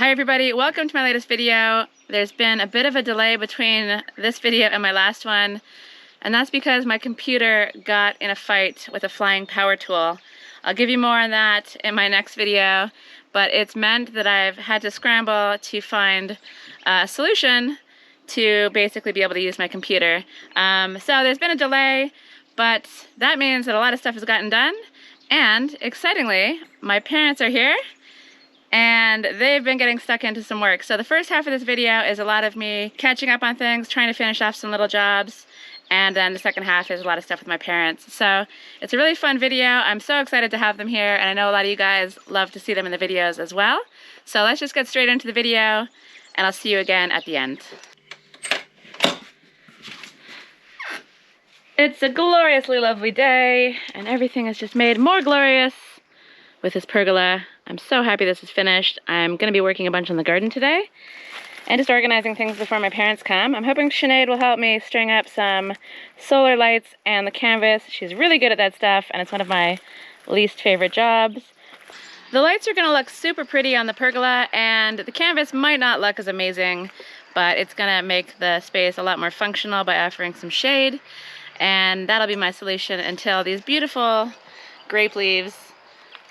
Hi everybody, welcome to my latest video. There's been a bit of a delay between this video and my last one, and that's because my computer got in a fight with a flying power tool. I'll give you more on that in my next video, but it's meant that I've had to scramble to find a solution to basically be able to use my computer. So there's been a delay, but that means that a lot of stuff has gotten done, and excitingly, my parents are here. And they've been getting stuck into some work. So the first half of this video is a lot of me catching up on things, trying to finish off some little jobs, and then the second half is a lot of stuff with my parents. So it's a really fun video. I'm so excited to have them here, and I know a lot of you guys love to see them in the videos as well. So let's just get straight into the video, and I'll see you again at the end. It's a gloriously lovely day, and everything is just made more glorious with this pergola. I'm so happy this is finished. I'm going to be working a bunch on the garden today and just organizing things before my parents come. I'm hoping Sinead will help me string up some solar lights and the canvas. She's really good at that stuff, and it's one of my least favorite jobs. The lights are going to look super pretty on the pergola, and the canvas might not look as amazing, but it's going to make the space a lot more functional by offering some shade, and that'll be my solution until these beautiful grape leaves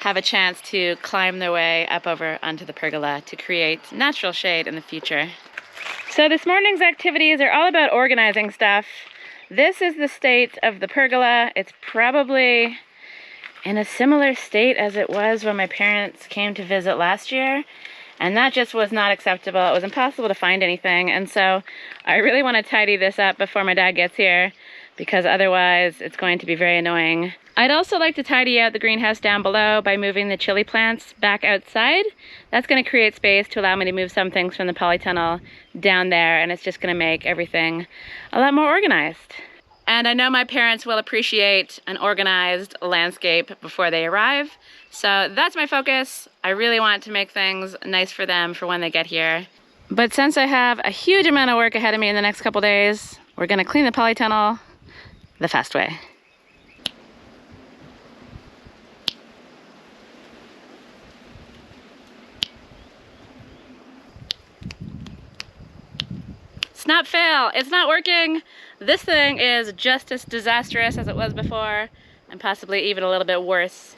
have a chance to climb their way up over onto the pergola to create natural shade in the future. So this morning's activities are all about organizing stuff. This is the state of the pergola. It's probably in a similar state as it was when my parents came to visit last year, and that just was not acceptable. It was impossible to find anything, and so I really want to tidy this up before my dad gets here, because otherwise it's going to be very annoying. I'd also like to tidy out the greenhouse down below by moving the chili plants back outside. That's going to create space to allow me to move some things from the polytunnel down there, and it's just going to make everything a lot more organized. And I know my parents will appreciate an organized landscape before they arrive, so that's my focus. I really want to make things nice for them for when they get here. But since I have a huge amount of work ahead of me in the next couple days, we're going to clean the polytunnel the fast way. Snap fail, it's not working. This thing is just as disastrous as it was before, and possibly even a little bit worse.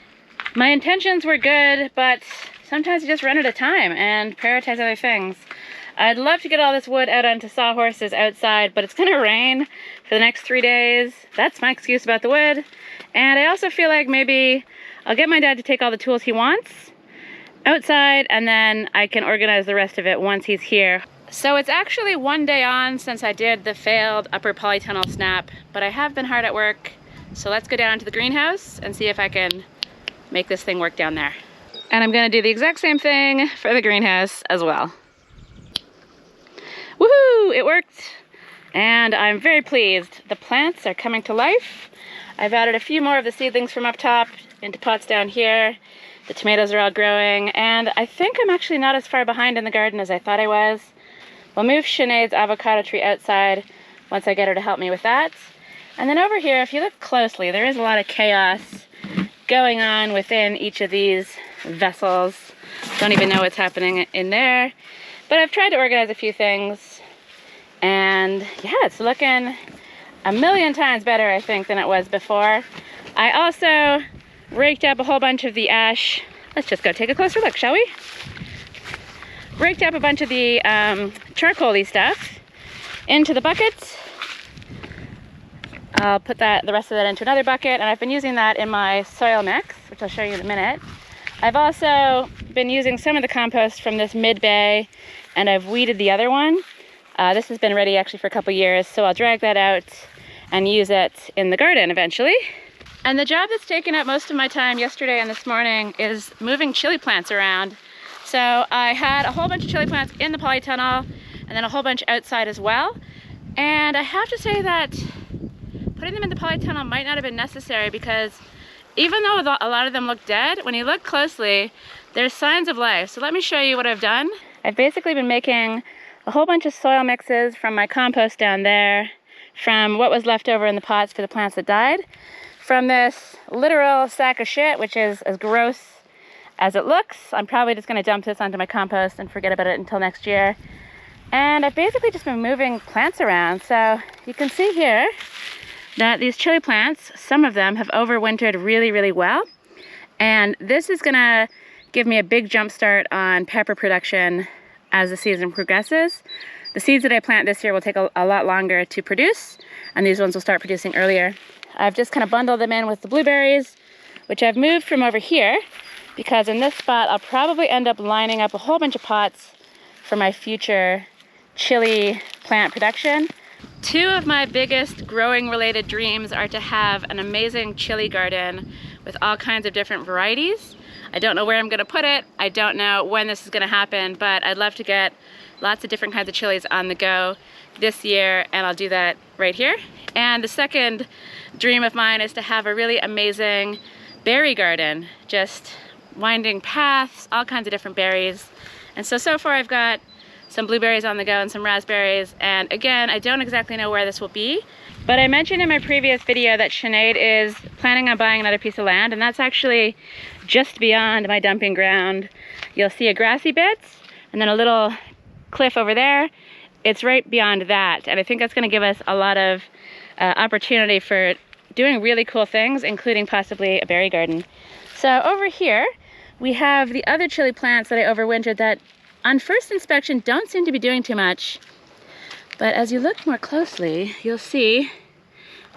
My intentions were good, but sometimes you just run out of time and prioritize other things. I'd love to get all this wood out onto sawhorses outside, but it's gonna rain for the next 3 days. That's my excuse about the wood. And I also feel like maybe I'll get my dad to take all the tools he wants outside, and then I can organize the rest of it once he's here. So it's actually 1 day on since I did the failed upper polytunnel snap, but I have been hard at work. So let's go down to the greenhouse and see if I can make this thing work down there. And I'm gonna do the exact same thing for the greenhouse as well. Woohoo, it worked. And I'm very pleased. The plants are coming to life. I've added a few more of the seedlings from up top into pots down here. The tomatoes are all growing, and I think I'm actually not as far behind in the garden as I thought I was. We'll move Sinead's avocado tree outside once I get her to help me with that. And then over here, if you look closely, there is a lot of chaos going on within each of these vessels. Don't even know what's happening in there. But I've tried to organize a few things, and yeah, it's looking a million times better, I think, than it was before. I also raked up a whole bunch of the ash. Let's just go take a closer look, shall we? Raked up a bunch of the charcoal-y stuff into the buckets. I'll put the rest of that into another bucket, and I've been using that in my soil mix, which I'll show you in a minute. I've also been using some of the compost from this mid-bay, and I've weeded the other one. This has been ready actually for a couple years, so I'll drag that out and use it in the garden eventually. And the job that's taken up most of my time yesterday and this morning is moving chili plants around. So I had a whole bunch of chili plants in the polytunnel, and then a whole bunch outside as well. And I have to say that putting them in the polytunnel might not have been necessary, because even though a lot of them look dead, when you look closely, there's signs of life. So let me show you what I've done. I've basically been making a whole bunch of soil mixes from my compost down there, from what was left over in the pots for the plants that died, from this literal sack of shit, which is as gross as it looks. I'm probably just gonna dump this onto my compost and forget about it until next year. And I've basically just been moving plants around. So you can see here that these chili plants, some of them have overwintered really, really well. And this is gonna give me a big jump start on pepper production as the season progresses. The seeds that I plant this year will take a lot longer to produce, and these ones will start producing earlier. I've just kind of bundled them in with the blueberries, which I've moved from over here, because in this spot I'll probably end up lining up a whole bunch of pots for my future chili plant production. Two of my biggest growing related dreams are to have an amazing chili garden with all kinds of different varieties. I don't know where I'm gonna put it. I don't know when this is gonna happen, but I'd love to get lots of different kinds of chilies on the go this year, and I'll do that right here. And the second dream of mine is to have a really amazing berry garden, just winding paths, all kinds of different berries. And so far I've got some blueberries on the go and some raspberries, and again, I don't exactly know where this will be, but I mentioned in my previous video that Sinead is planning on buying another piece of land, and that's actually just beyond my dumping ground. You'll see a grassy bit and then a little cliff over there. It's right beyond that, and I think that's going to give us a lot of opportunity for doing really cool things, including possibly a berry garden. So over here we have the other chili plants that I overwintered that on first inspection don't seem to be doing too much, but as you look more closely you'll see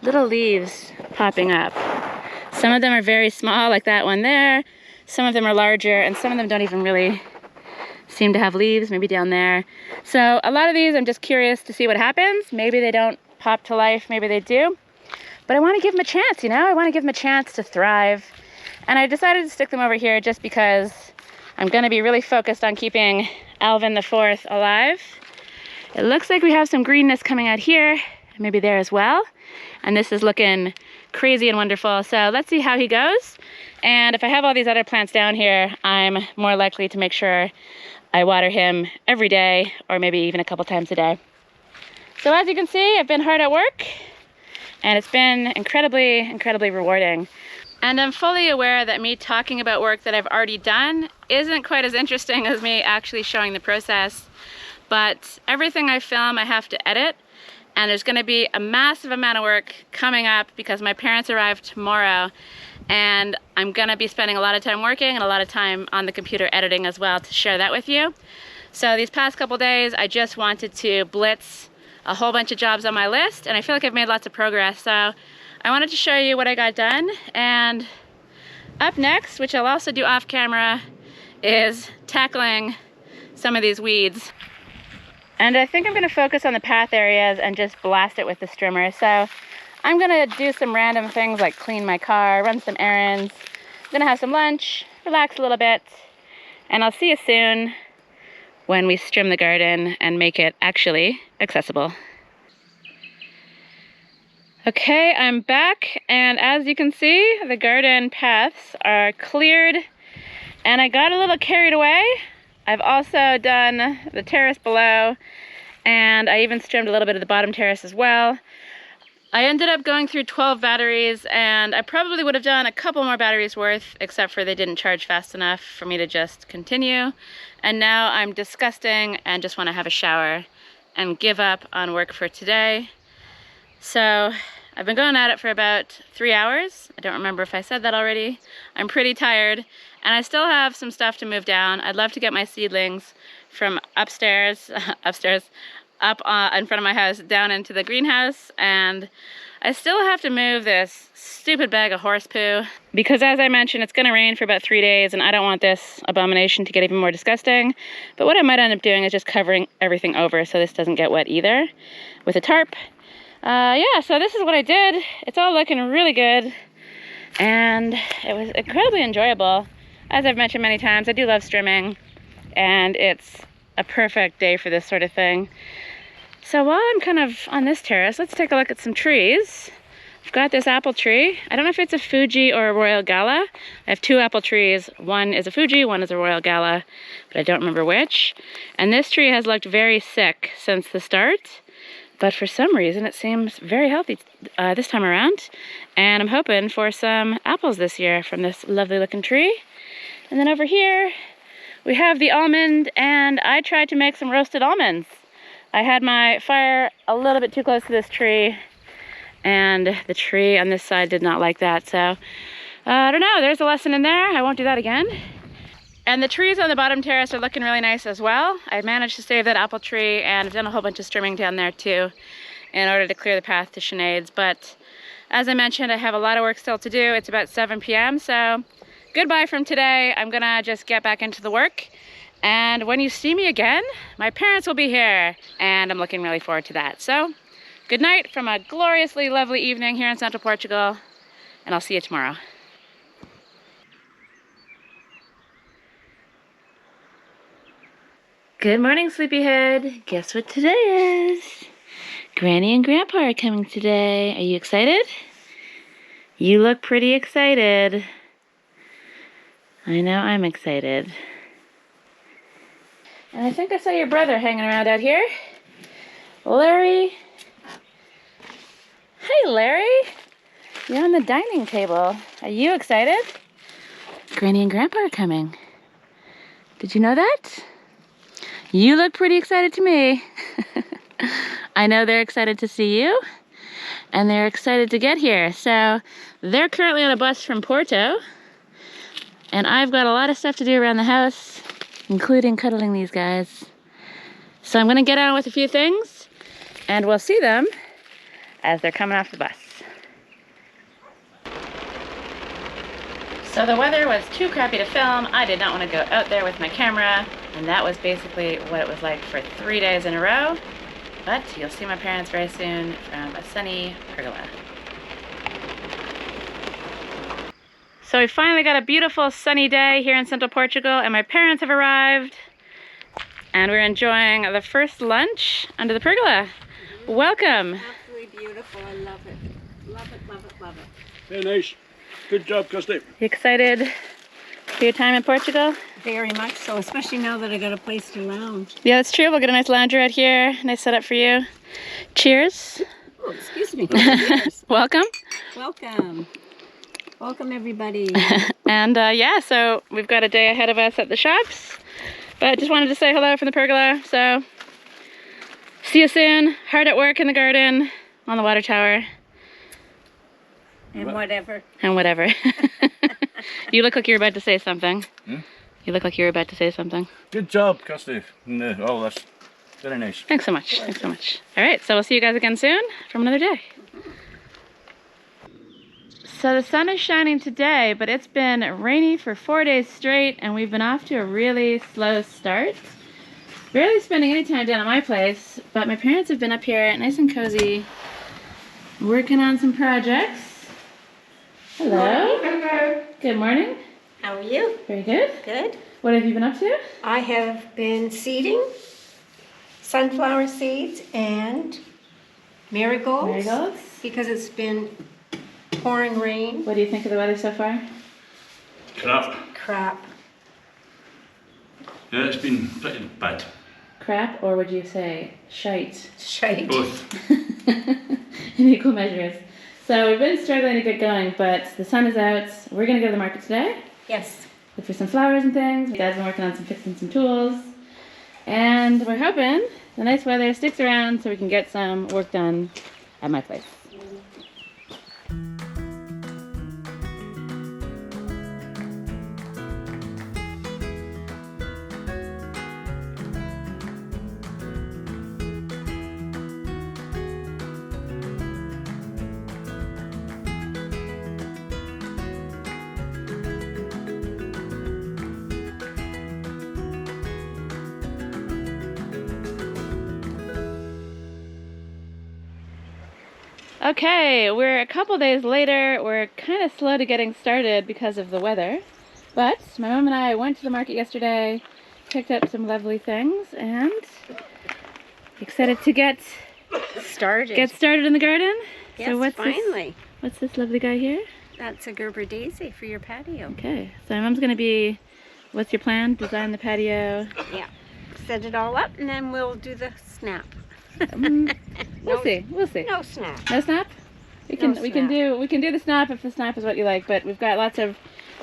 little leaves popping up. Some of them are very small, like that one there. Some of them are larger, and some of them don't even really seem to have leaves, maybe down there. So a lot of these I'm just curious to see what happens. Maybe they don't pop to life, maybe they do. But I want to give them a chance, you know? I want to give them a chance to thrive. And I decided to stick them over here just because I'm going to be really focused on keeping Alvin IV alive. It looks like we have some greenness coming out here, maybe there as well. And this is looking crazy and wonderful. So let's see how he goes. And if I have all these other plants down here, I'm more likely to make sure I water him every day, or maybe even a couple times a day. So as you can see, I've been hard at work, and it's been incredibly, incredibly rewarding. And I'm fully aware that me talking about work that I've already done isn't quite as interesting as me actually showing the process. But everything I film, I have to edit. And there's gonna be a massive amount of work coming up because my parents arrive tomorrow, and I'm gonna be spending a lot of time working and a lot of time on the computer editing as well to share that with you. So these past couple days, I just wanted to blitz a whole bunch of jobs on my list, and I feel like I've made lots of progress. So I wanted to show you what I got done. And up next, which I'll also do off camera, is tackling some of these weeds. And I think I'm gonna focus on the path areas and just blast it with the strimmer. So I'm gonna do some random things like clean my car, run some errands. I'm gonna have some lunch, relax a little bit, and I'll see you soon when we strim the garden and make it actually accessible. Okay, I'm back, and as you can see, the garden paths are cleared, and I got a little carried away. I've also done the terrace below, and I even trimmed a little bit of the bottom terrace as well. I ended up going through 12 batteries, and I probably would have done a couple more batteries worth, except for they didn't charge fast enough for me to just continue. And now I'm disgusting and just want to have a shower and give up on work for today. So I've been going at it for about 3 hours. I don't remember if I said that already. I'm pretty tired, and I still have some stuff to move down. I'd love to get my seedlings from upstairs, up in front of my house down into the greenhouse, and I still have to move this stupid bag of horse poo because, as I mentioned, it's gonna rain for about 3 days, and I don't want this abomination to get even more disgusting. But what I might end up doing is just covering everything over so this doesn't get wet either with a tarp. Yeah, so this is what I did. It's all looking really good, and it was incredibly enjoyable. As I've mentioned many times, I do love strimming, and it's a perfect day for this sort of thing. So while I'm kind of on this terrace, let's take a look at some trees. I've got this apple tree. I don't know if it's a Fuji or a Royal Gala. I have 2 apple trees. One is a Fuji, one is a Royal Gala, but I don't remember which. And this tree has looked very sick since the start, but for some reason it seems very healthy this time around. And I'm hoping for some apples this year from this lovely looking tree. And then over here, we have the almond, and I tried to make some roasted almonds. I had my fire a little bit too close to this tree, and the tree on this side did not like that. So, I don't know, there's a lesson in there. I won't do that again. And the trees on the bottom terrace are looking really nice as well. I managed to save that apple tree, and I've done a whole bunch of strimming down there too in order to clear the path to Sinead's. But as I mentioned, I have a lot of work still to do. It's about 7 p.m. So goodbye from today. I'm gonna just get back into the work. And when you see me again, my parents will be here, and I'm looking really forward to that. So good night from a gloriously lovely evening here in Central Portugal, and I'll see you tomorrow. Good morning, sleepyhead. Guess what today is? Granny and Grandpa are coming today. Are you excited? You look pretty excited. I know I'm excited. And I think I saw your brother hanging around out here. Larry. Hey, Larry. You're on the dining table. Are you excited? Granny and Grandpa are coming. Did you know that? You look pretty excited to me. I know they're excited to see you, and they're excited to get here. So they're currently on a bus from Porto, and I've got a lot of stuff to do around the house, including cuddling these guys. So I'm gonna get on with a few things, and we'll see them as they're coming off the bus. So the weather was too crappy to film. I did not want to go out there with my camera, and that was basically what it was like for 3 days in a row. But you'll see my parents very soon from a sunny pergola. So we finally got a beautiful sunny day here in Central Portugal, and my parents have arrived, and we're enjoying the first lunch under the pergola. Welcome. Absolutely beautiful. I love it. Love it, love it, love it. Very nice. Good job, Kirsty. You excited for your time in Portugal? Very much so, especially now that I got a place to lounge. Yeah, that's true. We'll get a nice lounger out here. Nice setup for you. Cheers. Oh, excuse me. Cheers. Welcome. Welcome. Welcome, everybody. And yeah, so we've got a day ahead of us at the shops. But just wanted to say hello from the pergola. So see you soon. Hard at work in the garden, on the water tower. And whatever. And whatever. You look like you're about to say something. Hmm? You look like you're about to say something. Good job, Kirsty. Oh, that's very nice. Thanks so much. Thanks so much. All right, so we'll see you guys again soon from another day. So the sun is shining today, but it's been rainy for 4 days straight, and we've been off to a really slow start. Barely spending any time down at my place, but my parents have been up here nice and cozy, working on some projects. Hello. Hello. Good morning. How are you? Very good. Good. What have you been up to? I have been seeding sunflower seeds and marigolds. Marigolds. Because it's been pouring rain. What do you think of the weather so far? Crap. Crap. Yeah, it's been pretty bad. Crap, or would you say shite? Shite. Both. In equal measures. So we've been struggling to get going, but the sun is out. We're gonna go to the market today. Yes. Look for some flowers and things. You guys have been working on fixing some tools. And we're hoping the nice weather sticks around so we can get some work done at my place. Okay, we're a couple days later. We're kind of slow to getting started because of the weather. But my mom and I went to the market yesterday, picked up some lovely things, and excited to get started in the garden. Yes, so finally. What's this lovely guy here? That's a Gerber daisy for your patio. Okay, so my mom's gonna be, what's your plan? Design the patio. Yeah. Set it all up and then we'll do the snap. We'll see. No snap. No snap? We can do the snap if the snap is what you like, but we've got lots of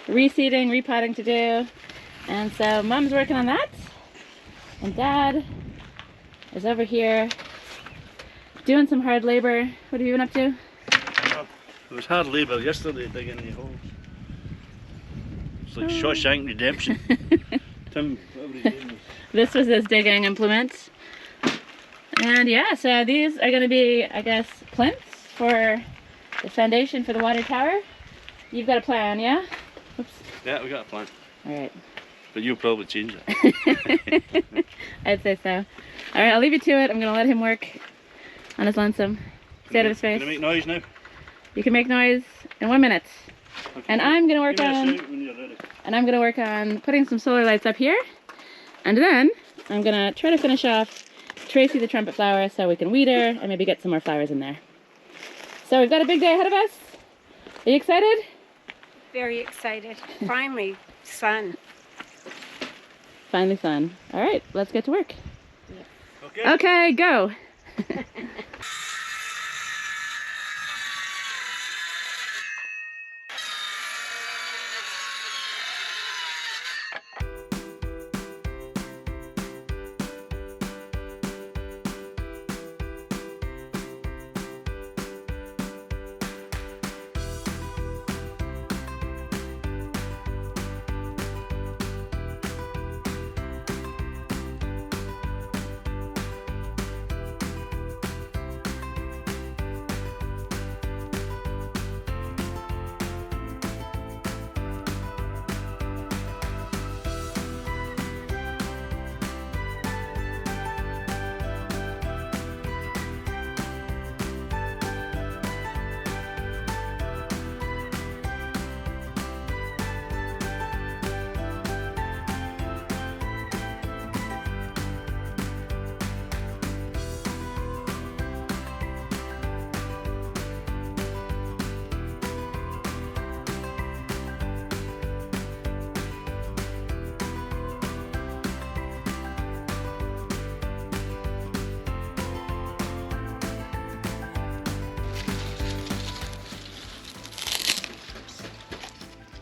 reseeding, repotting to do. And so Mom's working on that. And Dad is over here doing some hard labor. What have you been up to? It was hard labour yesterday digging the holes. It's like Shawshank Redemption. Tim, whatever his name is. This was his digging implements. And yeah, so these are going to be, I guess, plinths for the foundation for the water tower. You've got a plan, yeah? Oops. Yeah, we got a plan. Alright. But you'll probably change it. I'd say so. Alright, I'll leave you to it. I'm going to let him work on his lonesome. Stay out of his face. Can I make noise now? You can make noise in 1 minute. Okay. And I'm going to work Give me a on... shout when you're ready. And I'm going to work on putting some solar lights up here. And then I'm going to try to finish off Tracy the trumpet flower so we can weed her and maybe get some more flowers in there. So we've got a big day ahead of us. Are you excited? Very excited. Finally, sun. Finally sun. All right, let's get to work. Okay. Okay, go.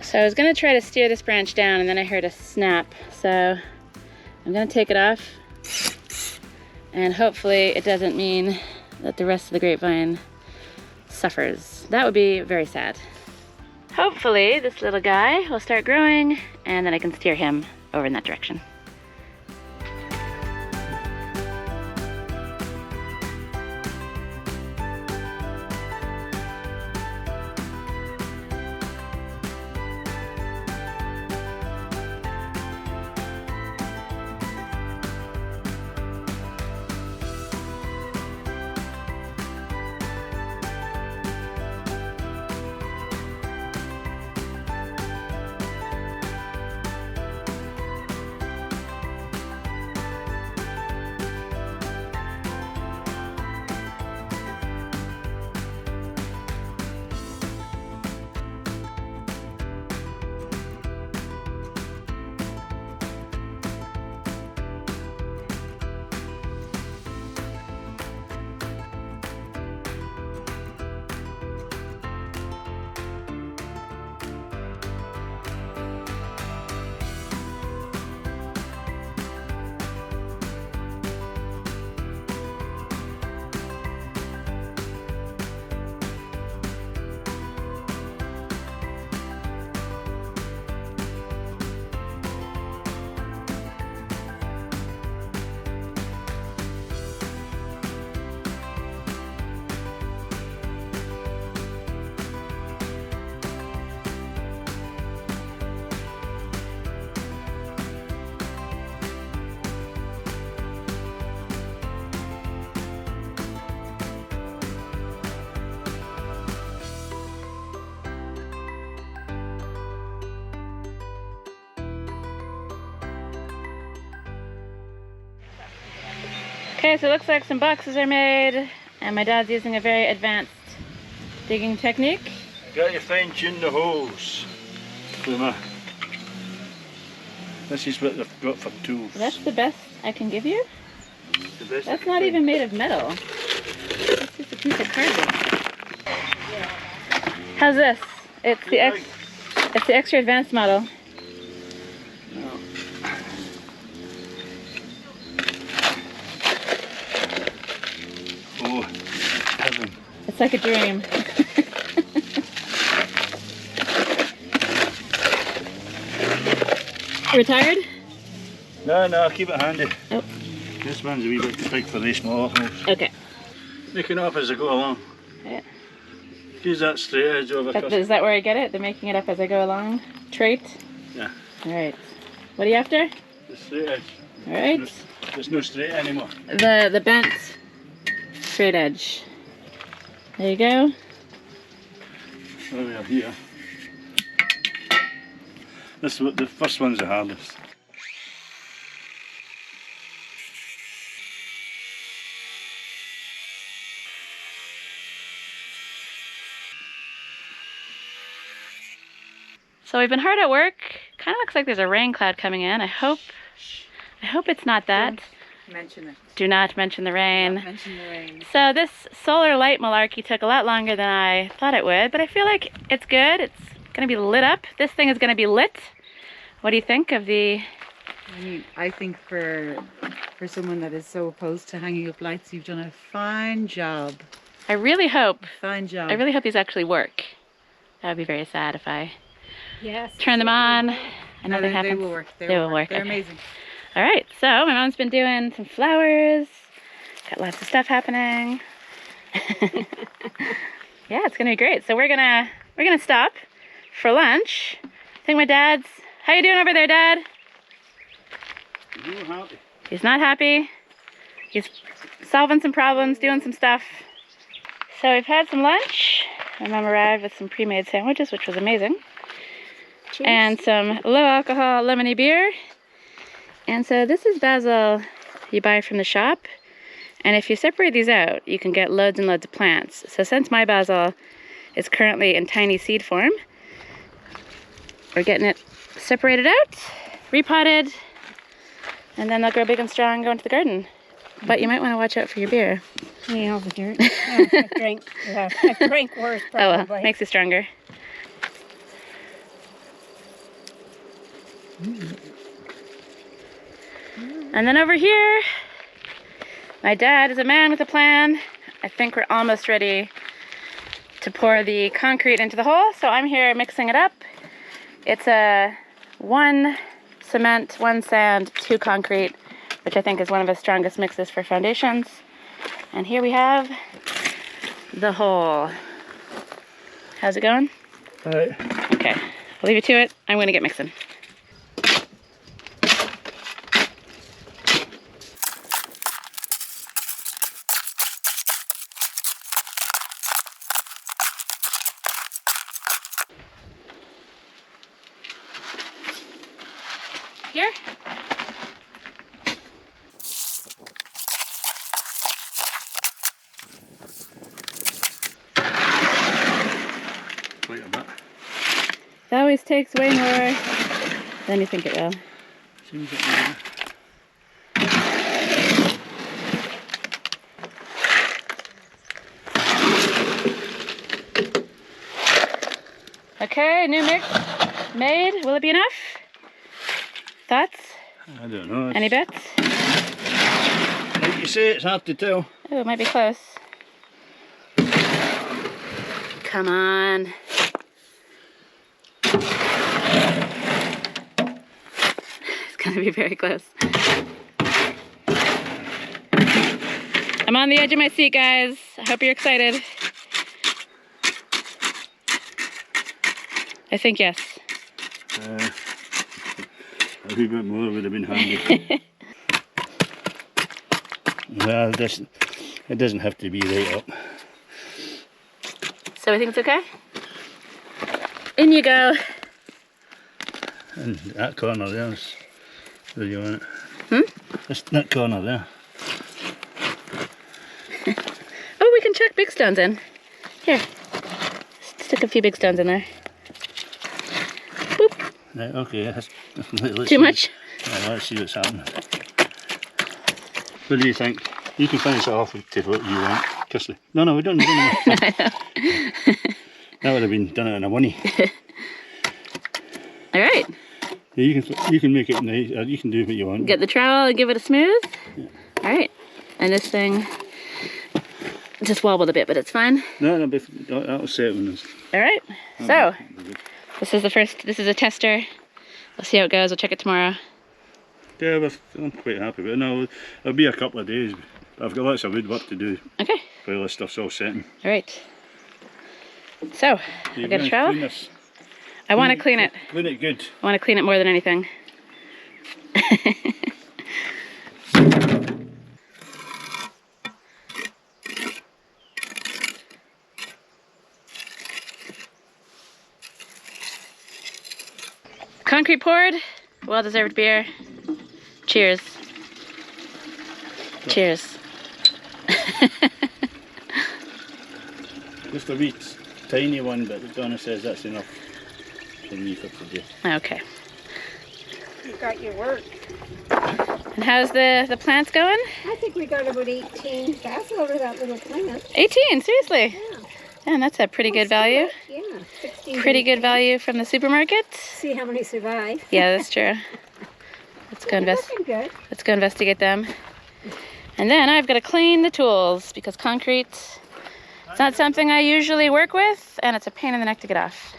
So I was gonna try to steer this branch down and then I heard a snap. So I'm gonna take it off and hopefully it doesn't mean that the rest of the grapevine suffers. That would be very sad. Hopefully this little guy will start growing and then I can steer him over in that direction. Okay, so it looks like some boxes are made, and my dad's using a very advanced digging technique. Got to fine tune the holes. This is what they've got for tools. That's the best I can give you? The best That's not even made of metal. That's just a piece of cardboard. How's this? It's the extra advanced model. Oh, heaven. It's like a dream. Retired? No, keep it handy. Oh. This one's a wee bit too big for these small holes. Okay. Making up as I go along. Yeah. Use that straight edge over. Is that where I get it? The making it up as I go along trait? Yeah. Alright. What are you after? The straight edge. Alright. There's no straight anymore. The bent straight edge. There you go. What do we have here? The first one's the hardest. So we've been hard at work. Kind of looks like there's a rain cloud coming in. I hope it's not that. Don't mention it. Do not mention the rain. Don't mention the rain. So this solar light malarkey took a lot longer than I thought it would, but I feel like it's good. It's gonna be lit up. This thing is gonna be lit. What do you think of the... I mean, I think for someone that is so opposed to hanging up lights, you've done a fine job. I really hope These actually work. That would be very sad if I yes. turn them on and nothing happens. They will work. They will work. They're Okay. amazing. All right, so my mom's been doing some flowers. Got lots of stuff happening. Yeah, it's gonna be great. So we're gonna stop for lunch. I think my dad's... How you doing over there, Dad? You're happy. He's not happy. He's solving some problems, doing some stuff. So we've had some lunch. My mom arrived with some pre-made sandwiches, which was amazing. Cheers. And some low alcohol lemony beer. And so this is basil you buy from the shop. And if you separate these out, you can get loads and loads of plants. So since my basil is currently in tiny seed form, we're getting it separated out, repotted, and then they'll grow big and strong and go into the garden. But you might want to watch out for your beer. Yeah, over here. I drink worse, probably. Oh well, makes it stronger. And then over here, my dad is a man with a plan. I think we're almost ready to pour the concrete into the hole, so I'm here mixing it up. It's a 1 cement, 1 sand, 2 concrete, which I think is one of the strongest mixes for foundations. And here we have the hole. How's it going? All right. Okay, I'll leave you to it. I'm gonna get mixing. Here? Wait a bit. It always takes way more than you think it will. Seems like Okay, new mix made. Will it be enough? Thoughts? I don't know. Any bets? Like you say, it's hard to tell. Oh, it might be close. Come on. It's gonna be very close. I'm on the edge of my seat, guys. I hope you're excited. I think yes. A wee bit more would have been handy. Well, it doesn't have to be right up. So I think it's okay? In you go. And that corner there is where you want it. Hmm? Just that corner there. Oh, we can chuck big stones in. Here. Stick a few big stones in there. Boop. Right, okay. Too much? Yeah, let's see what's happening. What do you think? You can finish it off to what you want. Kirsty. No, we don't. That would have been done in a money. All right. Yeah, you can make it nice. You can do what you want. Get the trowel and give it a smooth. Yeah. All right. And this thing just wobbled a bit, but it's fine. No, that'll set when it's. All right. So this is the first. This is a tester. We'll see how it goes. We'll check it tomorrow. Yeah, I'm quite happy with it. No, it'll be a couple of days. I've got lots of woodwork to do. Okay. While this stuff's all setting. All right. So I'll get a trowel. I want to clean it. Clean it good. I want to clean it more than anything. Concrete poured, well-deserved beer. Cheers. Cheers. Just a wee tiny one, but Donna says that's enough for me for today. Okay. You got your work. And how's the plants going? I think we got about 18 basil out of that little plant. 18, seriously? Yeah. And that's a pretty good value. Yeah, 16. Pretty good value from the supermarket. See how many survive. Yeah, that's true. Let's go Looking good. Let's go investigate them. And then I've got to clean the tools because concrete, it's not something I usually work with, and it's a pain in the neck to get off.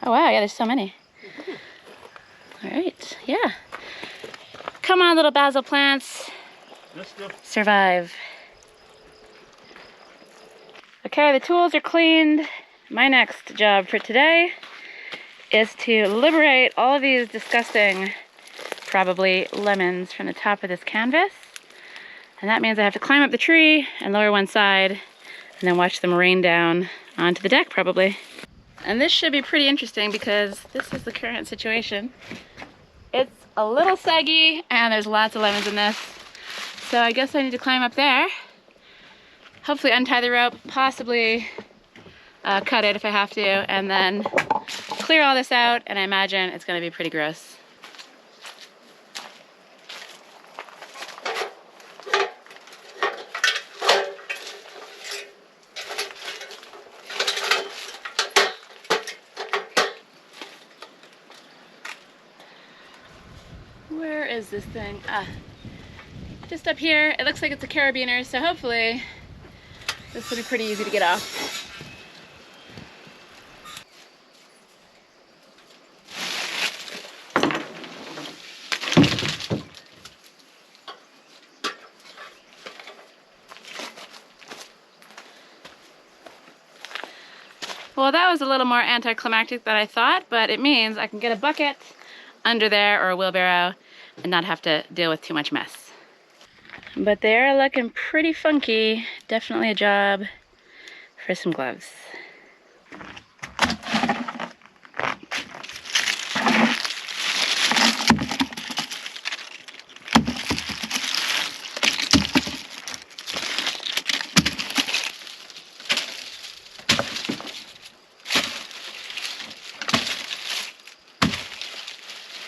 Oh wow, yeah, there's so many. All right, yeah. Come on, little basil plants. Let's go. Survive. Okay, the tools are cleaned. My next job for today is to liberate all of these disgusting, probably lemons from the top of this canvas. And that means I have to climb up the tree and lower one side and then watch them rain down onto the deck probably. And this should be pretty interesting because this is the current situation. It's a little saggy and there's lots of lemons in this. So I guess I need to climb up there. Hopefully untie the rope, possibly cut it if I have to, and then clear all this out, and I imagine it's gonna be pretty gross. Where is this thing? Just up here. It looks like it's a carabiner, so hopefully this will be pretty easy to get off. Well, that was a little more anticlimactic than I thought, but it means I can get a bucket under there or a wheelbarrow and not have to deal with too much mess. But they are looking pretty funky. Definitely a job for some gloves.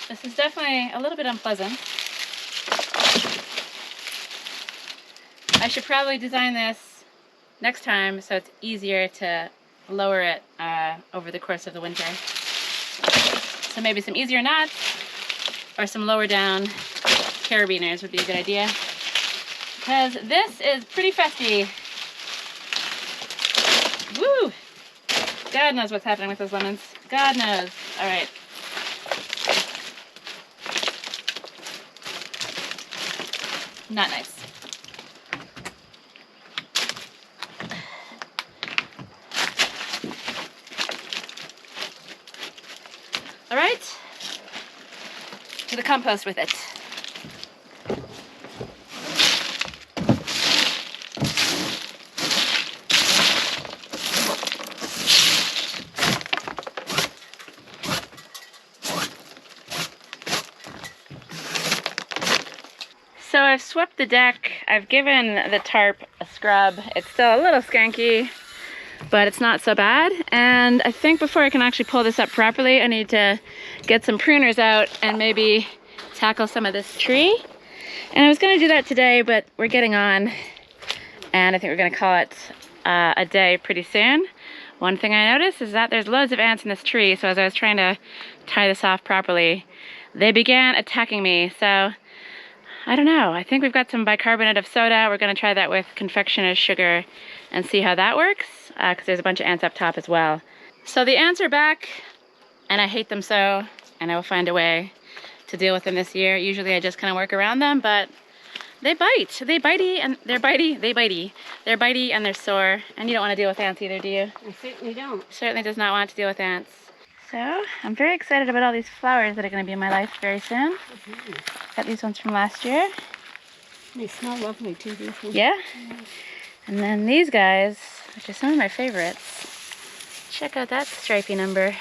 This is definitely a little bit unpleasant. I should probably design this next time so it's easier to lower it over the course of the winter. So maybe some easier knots or some lower down carabiners would be a good idea. Because this is pretty festy. Woo! God knows what's happening with those lemons. God knows. All right. Not nice. All right, to the compost with it. So I've swept the deck. I've given the tarp a scrub. It's still a little skanky, but it's not so bad. And I think before I can actually pull this up properly, I need to get some pruners out and maybe tackle some of this tree. And I was gonna do that today, but we're getting on, and I think we're gonna call it a day pretty soon. One thing I noticed is that there's loads of ants in this tree, so as I was trying to tie this off properly, they began attacking me. So I don't know, I think we've got some bicarbonate of soda. We're gonna try that with confectioner's sugar and see how that works, because there's a bunch of ants up top as well. So the ants are back, and I hate them so, and I will find a way to deal with them this year. Usually I just kind of work around them, but they bite. They bitey, and they're bitey, they bitey. They're bitey and they're sore, and you don't want to deal with ants either, do you? I certainly don't. Certainly does not want to deal with ants. So I'm very excited about all these flowers that are going to be in my life very soon. Got these ones from last year. They smell lovely too, these ones. Yeah. And then these guys, which are some of my favorites. Check out that stripy number.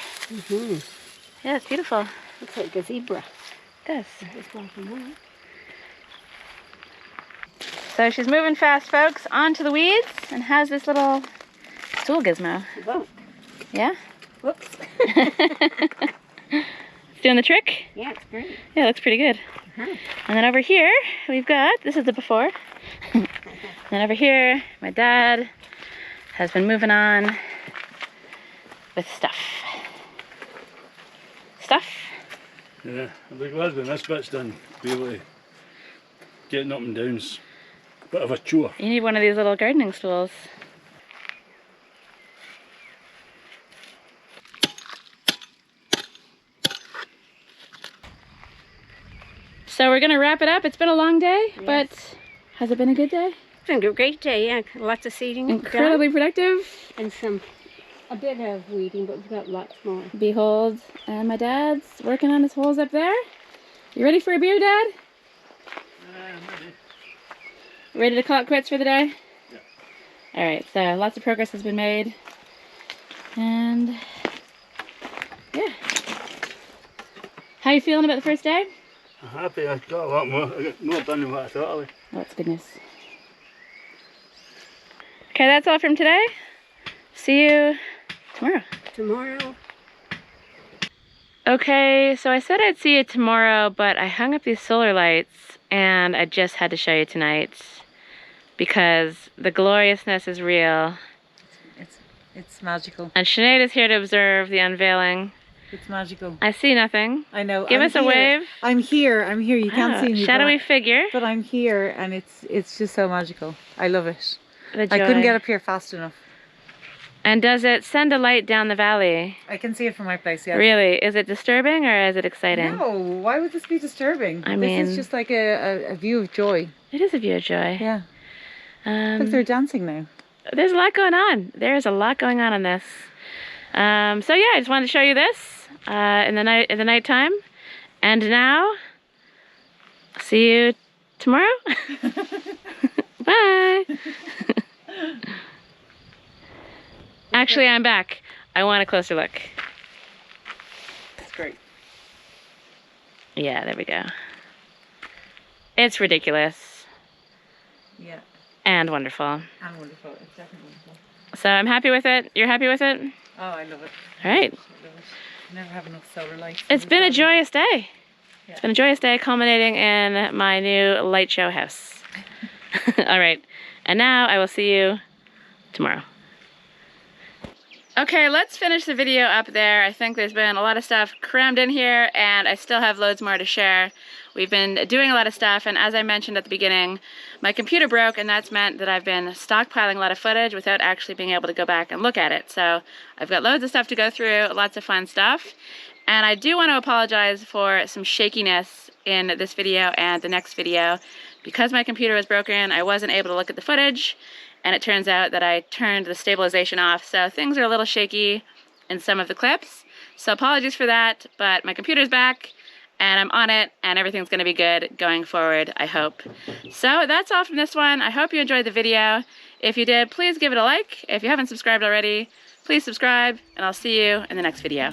Yeah, it's beautiful. Looks like a zebra. It does. It's black and white. So she's moving fast, folks, onto the weeds. And how's this little stool gizmo? Whoa. Yeah? Whoops. It's doing the trick? Yeah, it's great. Yeah, it looks pretty good. And then over here, we've got, this is the before. And then over here, my dad has been moving on with stuff. Stuff? Yeah, I'd be glad when this bit's done, be able to getting up and down's a bit of a chore. You need one of these little gardening stools. So we're gonna wrap it up. It's been a long day, but has it been a good day? It's been a great day, yeah. Lots of seeding. Incredibly productive. And a bit of weeding, but we've got lots more. Behold, and my dad's working on his holes up there. You ready for a beer, Dad? I'm ready. Ready to call it quits for the day? Yeah. Alright, so lots of progress has been made. And yeah. How you feeling about the first day? I'm happy, I got a lot more. I got more done than what I thought I would. Oh, that's good news. Okay, that's all from today. See you tomorrow. Tomorrow. Okay, so I said I'd see you tomorrow, but I hung up these solar lights and I just had to show you tonight because the gloriousness is real. It's magical. And Sinead is here to observe the unveiling. It's magical. I see nothing. I know. Give us a wave. I'm here. I'm here. You can't see me. Shadowy figure. But I'm here, and it's just so magical. I love it. The I couldn't joy. get up here fast enough. And does it send a light down the valley? I can see it from my place, yes. Really? Is it disturbing or is it exciting? No, why would this be disturbing? I mean, this is just like a view of joy. It is a view of joy. Yeah. Look, they're dancing now. There's a lot going on. There's a lot going on this. So yeah, I just wanted to show you this in the nighttime. And now, see you tomorrow. Bye. Actually, I'm back. I want a closer look. That's great. Yeah, there we go. It's ridiculous Yeah, and wonderful. and wonderful. It's definitely wonderful. So I'm happy with it. You're happy with it? Oh, I love it. All right. I love it. I never have enough solar lights. It's been a joyous day. Yeah. It's been a joyous day culminating in my new light show house. All right. And now I will see you tomorrow. Okay, let's finish the video up there. I think there's been a lot of stuff crammed in here and I still have loads more to share. We've been doing a lot of stuff, and as I mentioned at the beginning, my computer broke, and that's meant that I've been stockpiling a lot of footage without actually being able to go back and look at it. So I've got loads of stuff to go through, lots of fun stuff. And I do want to apologize for some shakiness in this video and the next video. Because my computer was broken, I wasn't able to look at the footage, and it turns out that I turned the stabilization off, so things are a little shaky in some of the clips. So apologies for that, but my computer's back, and I'm on it, and everything's going to be good going forward, I hope. So that's all from this one. I hope you enjoyed the video. If you did, please give it a like. If you haven't subscribed already, please subscribe, and I'll see you in the next video.